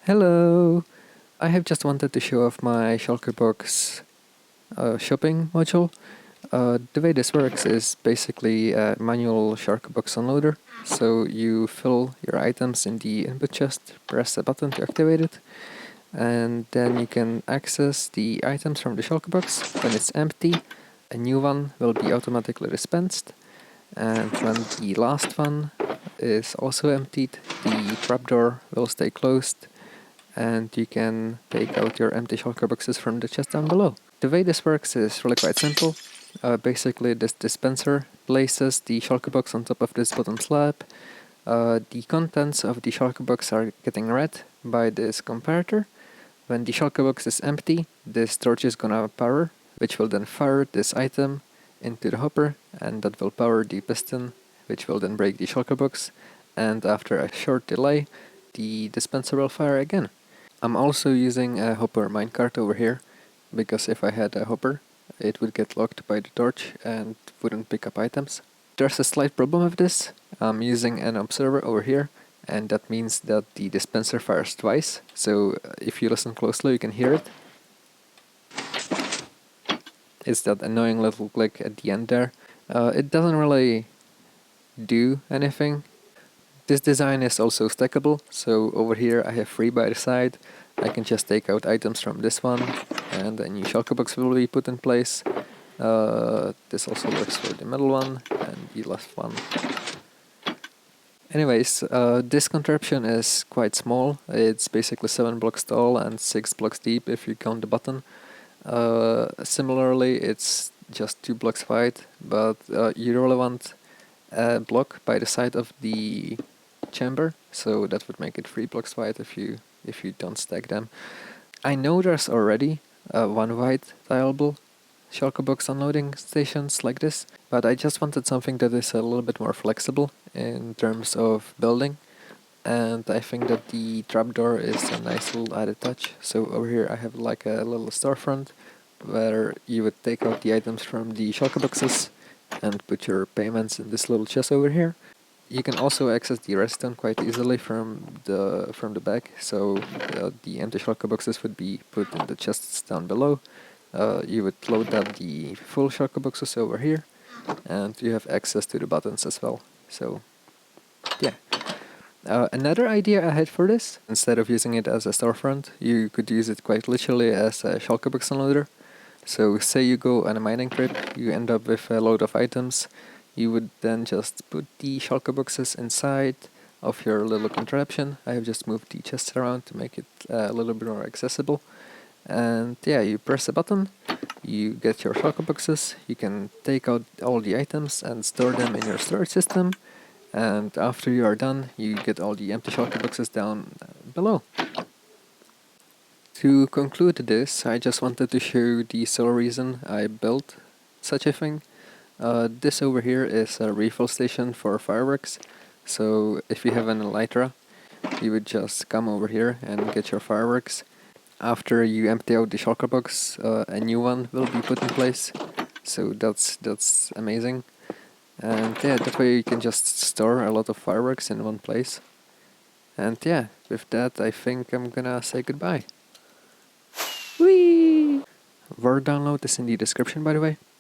Hello! I have just wanted to show off my shulkerbox shopping module. The way this works is basically a manual shulkerbox unloader. So you fill your items in the input chest, press a button to activate it, and then you can access the items from the shulkerbox. When it's empty, a new one will be automatically dispensed, and when the last one is also emptied, the trapdoor will stay closed and you can take out your empty shulker boxes from the chest down below. The way this works is really quite simple. Basically, this dispenser places the shulker box on top of this bottom slab. The contents of the shulker box are getting read by this comparator. When the shulker box is empty, this torch is gonna power, which will then fire this item into the hopper, and that will power the piston, which will then break the shulker box. And after a short delay, the dispenser will fire again. I'm also using a hopper minecart over here, because if I had a hopper, it would get locked by the torch and wouldn't pick up items. There's a slight problem with this. I'm using an observer over here, and that means that the dispenser fires twice, so if you listen closely you can hear it. It's that annoying little click at the end there. It doesn't really do anything. This design is also stackable, so over here I have 3 by the side. I can just take out items from this one, and a new shulker box will be put in place. This also works for the middle one, and the last one. Anyways, this contraption is quite small. It's basically 7 blocks tall and 6 blocks deep if you count the button. Similarly, it's just 2 blocks wide, but you really want a block by the side of the chamber, so that would make it 3 blocks wide if you don't stack them. I know there's already one wide tileable shulker box unloading stations like this, but I just wanted something that is a little bit more flexible in terms of building, and I think that the trapdoor is a nice little added touch. So over here I have like a little storefront where you would take out the items from the shulker boxes and put your payments in this little chest over here. You can also access the redstone quite easily from the back, so the empty shulker boxes would be put in the chests down below. You would load up the full shulker boxes over here, and you have access to the buttons as well. So, yeah. Another idea I had for this, instead of using it as a storefront, you could use it quite literally as a shulker box unloader. So say you go on a mining trip, you end up with a load of items, you would then just put the shulker boxes inside of your little contraption. I have just moved the chests around to make it a little bit more accessible. And yeah, you press a button, you get your shulker boxes, you can take out all the items and store them in your storage system. And after you are done, you get all the empty shulker boxes down below. To conclude this, I just wanted to show the sole reason I built such a thing. This over here is a refill station for fireworks, so if you have an elytra, you would just come over here and get your fireworks. After you empty out the shulker box, a new one will be put in place, so that's amazing. And yeah, that way you can just store a lot of fireworks in one place. And yeah, with that I think I'm gonna say goodbye. Whee! Word download is in the description, by the way.